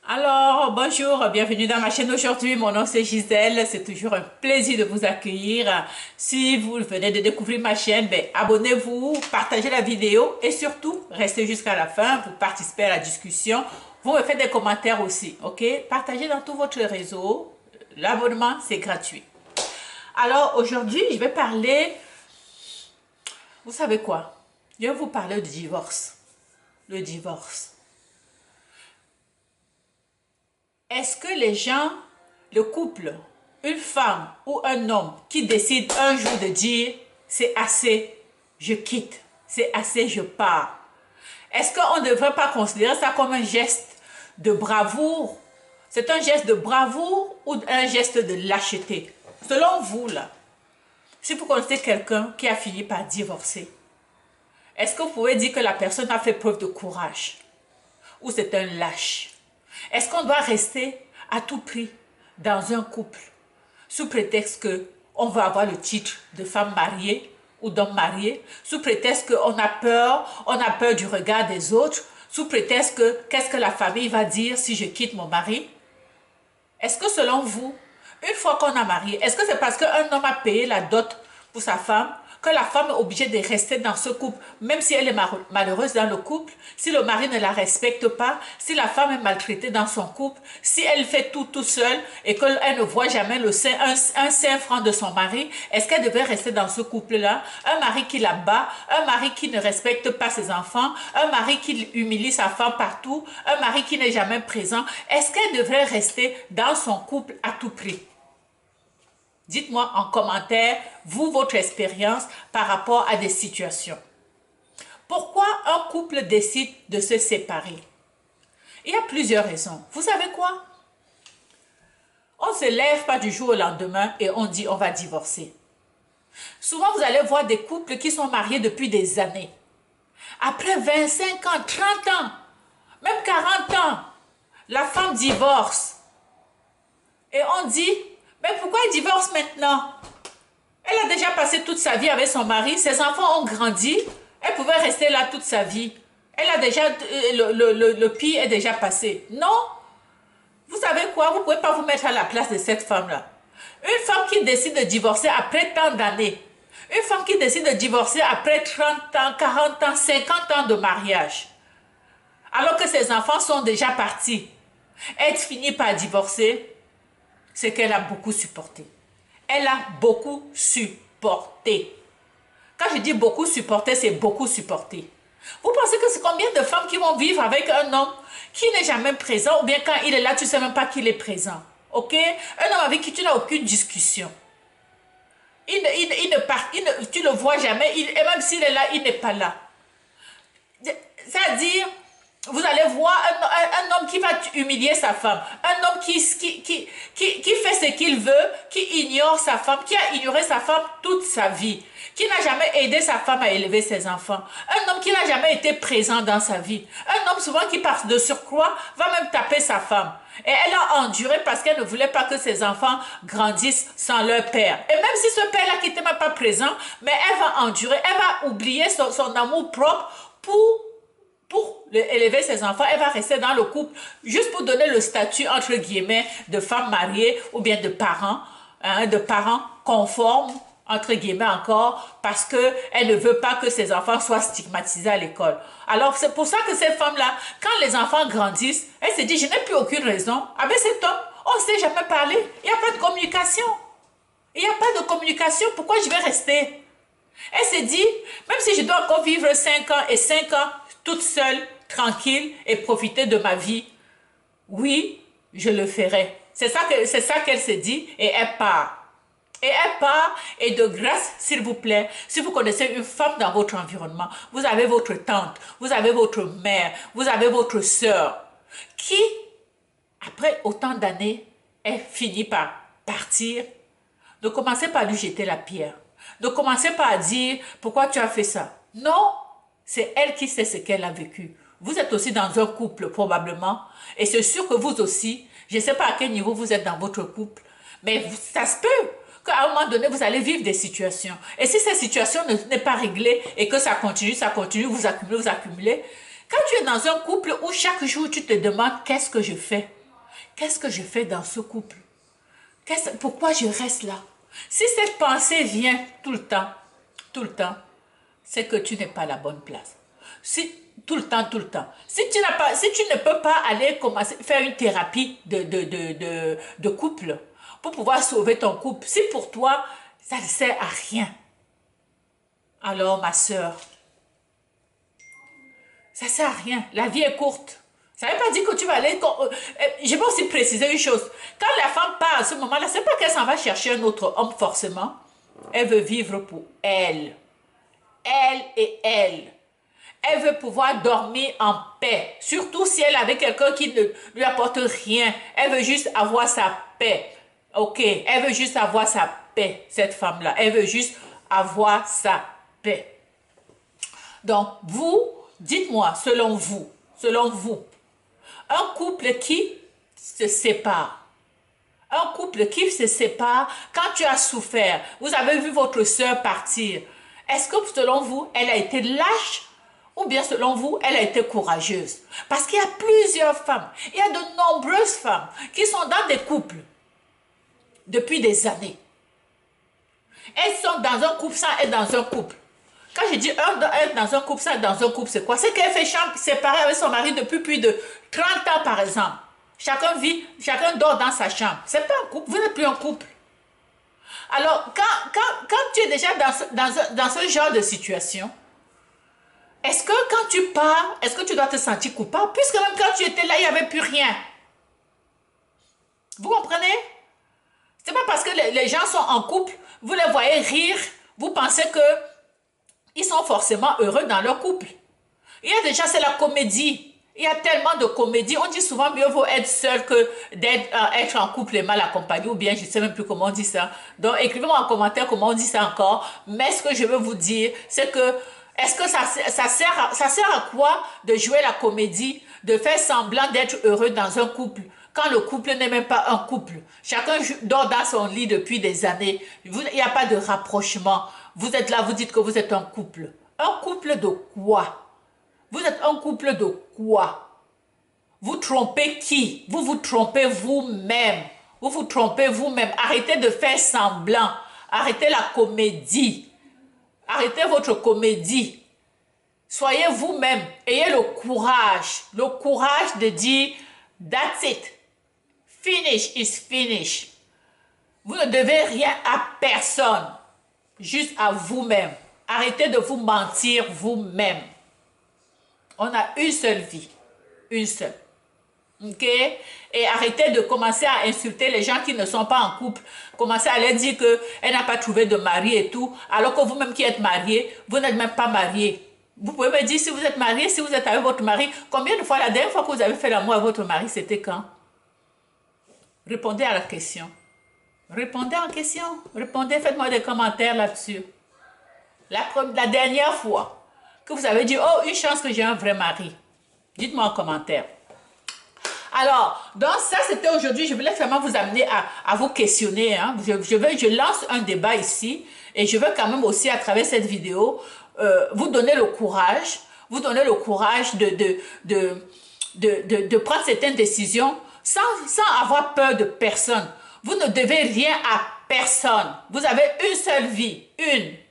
Alors, bonjour, bienvenue dans ma chaîne aujourd'hui. Mon nom c'est Gisèle, c'est toujours un plaisir de vous accueillir. Si vous venez de découvrir ma chaîne, abonnez-vous, partagez la vidéo et surtout, restez jusqu'à la fin, vous participez à la discussion. Vous me faites des commentaires aussi, ok? Partagez dans tout votre réseau. L'abonnement, c'est gratuit. Alors, aujourd'hui, je vais parler, vous savez quoi? Je vais vous parler de divorce. Le divorce. Est-ce que les gens, le couple, une femme ou un homme qui décide un jour de dire c'est assez, je quitte, c'est assez, je pars. Est-ce qu'on ne devrait pas considérer ça comme un geste de bravoure? C'est un geste de bravoure ou un geste de lâcheté? Selon vous, là, si vous connaissez quelqu'un qui a fini par divorcer, est-ce que vous pouvez dire que la personne a fait preuve de courage? Ou c'est un lâche? Est-ce qu'on doit rester à tout prix dans un couple sous prétexte qu'on va avoir le titre de femme mariée ou d'homme marié, sous prétexte qu'on a peur du regard des autres, sous prétexte que qu'est-ce que la famille va dire si je quitte mon mari? Est-ce que selon vous, une fois qu'on a marié, est-ce que c'est parce qu'un homme a payé la dot pour sa femme que la femme est obligée de rester dans ce couple, même si elle est malheureuse dans le couple, si le mari ne la respecte pas, si la femme est maltraitée dans son couple, si elle fait tout seule et qu'elle ne voit jamais un saint franc de son mari, est-ce qu'elle devrait rester dans ce couple-là? Un mari qui la bat, un mari qui ne respecte pas ses enfants, un mari qui humilie sa femme partout, un mari qui n'est jamais présent, est-ce qu'elle devrait rester dans son couple à tout prix? Dites-moi en commentaire, vous, votre expérience par rapport à des situations. Pourquoi un couple décide de se séparer? Il y a plusieurs raisons. Vous savez quoi? On ne se lève pas du jour au lendemain et on dit on va divorcer. Souvent, vous allez voir des couples qui sont mariés depuis des années. Après 25 ans, 30 ans, même 40 ans, la femme divorce. Et on dit... mais pourquoi il divorce maintenant? Elle a déjà passé toute sa vie avec son mari, ses enfants ont grandi, elle pouvait rester là toute sa vie. Elle a déjà, le pire est déjà passé. Non, vous savez quoi? Vous ne pouvez pas vous mettre à la place de cette femme-là. Une femme qui décide de divorcer après tant d'années, une femme qui décide de divorcer après 30 ans, 40 ans, 50 ans de mariage, alors que ses enfants sont déjà partis, elle finit par divorcer. C'est qu'elle a beaucoup supporté. Elle a beaucoup supporté. Quand je dis beaucoup supporté, c'est beaucoup supporté. Vous pensez que c'est combien de femmes qui vont vivre avec un homme qui n'est jamais présent, ou bien quand il est là, tu ne sais même pas qu'il est présent. Ok? Un homme avec qui tu n'as aucune discussion. Tu ne le vois jamais, et même s'il est là, il n'est pas là. C'est-à-dire... vous allez voir un homme qui va humilier sa femme, un homme qui fait ce qu'il veut, qui ignore sa femme, qui a ignoré sa femme toute sa vie, qui n'a jamais aidé sa femme à élever ses enfants, un homme qui n'a jamais été présent dans sa vie, un homme souvent qui par de surcroît va même taper sa femme. Et elle a enduré parce qu'elle ne voulait pas que ses enfants grandissent sans leur père. Et même si ce père-là qui n'était même pas présent, mais elle va endurer, elle va oublier son amour propre pour élever ses enfants. Elle va rester dans le couple juste pour donner le statut entre guillemets de femme mariée ou bien de parents conformes entre guillemets encore, parce qu'elle ne veut pas que ses enfants soient stigmatisés à l'école. Alors c'est pour ça que cette femme-là, quand les enfants grandissent, elle se dit je n'ai plus aucune raison. Avec cet homme, on ne s'est jamais parlé. Il n'y a pas de communication. Il n'y a pas de communication. Pourquoi je vais rester? Elle se dit, même si je dois encore vivre 5 ans et 5 ans toute seule, tranquille et profiter de ma vie, oui, je le ferai. C'est ça qu'elle se dit et elle part. Et elle part et de grâce, s'il vous plaît, si vous connaissez une femme dans votre environnement, vous avez votre tante, vous avez votre mère, vous avez votre sœur, qui, après autant d'années, elle finit par partir, ne commencez pas à lui jeter la pierre. Ne commencez pas à dire pourquoi tu as fait ça. Non, c'est elle qui sait ce qu'elle a vécu. Vous êtes aussi dans un couple probablement et c'est sûr que vous aussi, je ne sais pas à quel niveau vous êtes dans votre couple, mais ça se peut qu'à un moment donné, vous allez vivre des situations. Et si cette situation n'est pas réglée et que ça continue, vous accumulez, vous accumulez. Quand tu es dans un couple où chaque jour tu te demandes qu'est-ce que je fais? qu'est-ce que je fais dans ce couple? Pourquoi je reste là? Si cette pensée vient tout le temps, c'est que tu n'es pas à la bonne place. Si, tout le temps. Si tu ne peux pas aller commencer faire une thérapie de couple pour pouvoir sauver ton couple, si pour toi, ça ne sert à rien, alors ma soeur, ça ne sert à rien. La vie est courte. Ça ne veut pas dire que tu vas aller... Je vais aussi préciser une chose. Quand la femme part à ce moment-là, ce n'est pas qu'elle s'en va chercher un autre homme forcément. Elle veut vivre pour elle. Elle et elle. Elle veut pouvoir dormir en paix. Surtout si elle est avec quelqu'un qui ne lui apporte rien. Elle veut juste avoir sa paix. Ok? Elle veut juste avoir sa paix, cette femme-là. Elle veut juste avoir sa paix. Donc, vous, dites-moi, selon vous, un couple qui se sépare. Un couple qui se sépare, quand tu as souffert, vous avez vu votre soeur partir. Est-ce que selon vous, elle a été lâche ou bien selon vous, elle a été courageuse? Parce qu'il y a plusieurs femmes, il y a de nombreuses femmes qui sont dans des couples depuis des années. Elles sont dans un couple sans être dans un couple. Quand je dis être dans un couple sans être dans un couple, c'est quoi? C'est qu'elle fait chambre séparée avec son mari depuis plus de 30 ans par exemple. Chacun dort dans sa chambre. C'est pas un couple, vous n'êtes plus un couple. Alors, quand tu es déjà dans ce genre de situation, est-ce que quand tu pars, est-ce que tu dois te sentir coupable? Puisque même quand tu étais là, il n'y avait plus rien. Vous comprenez? C'est pas parce que les gens sont en couple, vous les voyez rire, vous pensez que ils sont forcément heureux dans leur couple. Il y a déjà, c'est la comédie. Il y a tellement de comédies. On dit souvent mieux vaut être seul que d'être en couple et mal accompagné, ou bien je ne sais même plus comment on dit ça. Donc écrivez-moi en commentaire comment on dit ça encore. Mais ce que je veux vous dire, c'est que est-ce que ça sert à quoi de jouer la comédie, de faire semblant d'être heureux dans un couple, quand le couple n'est même pas un couple? Chacun dort dans son lit depuis des années. Il n'y a pas de rapprochement. Vous êtes là, vous dites que vous êtes un couple. Un couple de quoi? Vous êtes un couple de quoi? Vous trompez qui? Vous vous trompez vous-même. Vous vous trompez vous-même. Arrêtez de faire semblant. Arrêtez la comédie. Arrêtez votre comédie. Soyez vous-même. Ayez le courage de dire that's it. Finish is finish. Vous ne devez rien à personne. Juste à vous-même. Arrêtez de vous mentir vous-même. On a une seule vie. Une seule. Ok? Et arrêtez de commencer à insulter les gens qui ne sont pas en couple. Commencez à leur dire qu'elle n'a pas trouvé de mari et tout. Alors que vous-même qui êtes marié, vous n'êtes même pas marié. Vous pouvez me dire si vous êtes marié, si vous êtes avec votre mari. Combien de fois, la dernière fois que vous avez fait l'amour à votre mari, c'était quand? Répondez à la question. Répondez en question. Répondez, faites-moi des commentaires là-dessus. La dernière fois que vous avez dit, oh, une chance que j'ai un vrai mari. Dites-moi en commentaire. Alors, donc ça, c'était aujourd'hui. Je voulais vraiment vous amener à vous questionner. Hein. Je lance un débat ici et je veux quand même aussi, à travers cette vidéo, vous donner le courage. Vous donner le courage de prendre certaines décisions sans avoir peur de personne. Vous ne devez rien à personne. Vous avez une seule vie.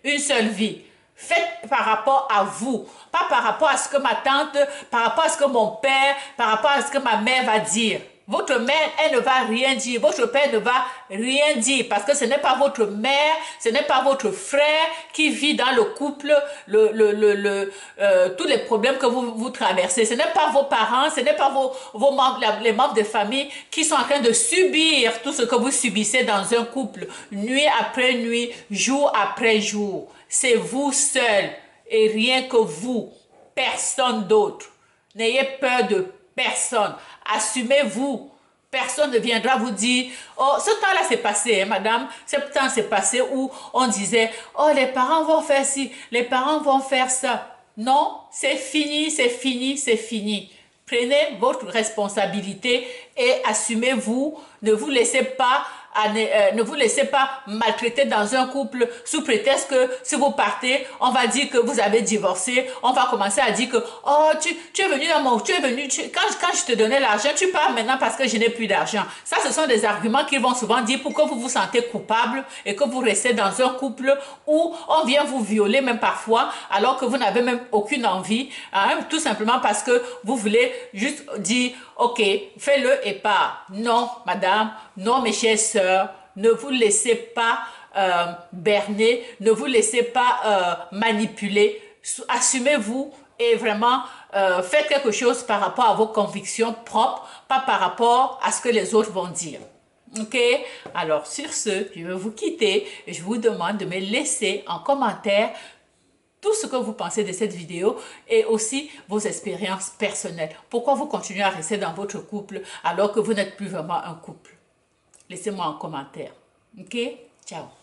Une seule vie. Faites par rapport à vous, pas par rapport à ce que ma tante, par rapport à ce que mon père, par rapport à ce que ma mère va dire. Votre mère, elle ne va rien dire. Votre père ne va rien dire parce que ce n'est pas votre mère, ce n'est pas votre frère qui vit dans le couple, tous les problèmes que vous traversez. Ce n'est pas vos parents, ce n'est pas vos membres, les membres de famille qui sont en train de subir tout ce que vous subissez dans un couple, nuit après nuit, jour après jour. C'est vous seul et rien que vous, personne d'autre. N'ayez peur de personne. Assumez-vous. Personne ne viendra vous dire, oh, ce temps-là c'est passé, hein, madame. Ce temps c'est passé où on disait, oh, les parents vont faire ci, les parents vont faire ça. Non, c'est fini, c'est fini, c'est fini. Prenez votre responsabilité et assumez-vous. Ne vous laissez pas ne vous laissez pas maltraiter dans un couple sous prétexte que si vous partez, on va dire que vous avez divorcé, on va commencer à dire que oh tu es venu quand je te donnais l'argent, tu pars maintenant parce que je n'ai plus d'argent. Ça, ce sont des arguments qu'ils vont souvent dire pour que vous vous sentez coupable et que vous restez dans un couple où on vient vous violer même parfois alors que vous n'avez même aucune envie, hein, tout simplement parce que vous voulez juste dire ok, fais-le et pars. Non, madame, non, mes chères sœurs, ne vous laissez pas berner, ne vous laissez pas manipuler. Assumez-vous et vraiment faites quelque chose par rapport à vos convictions propres, pas par rapport à ce que les autres vont dire. Ok? Alors, sur ce, je vais vous quitter et je vous demande de me laisser en commentaire tout ce que vous pensez de cette vidéo et aussi vos expériences personnelles. Pourquoi vous continuez à rester dans votre couple alors que vous n'êtes plus vraiment un couple? Laissez-moi en commentaire. Ok? Ciao.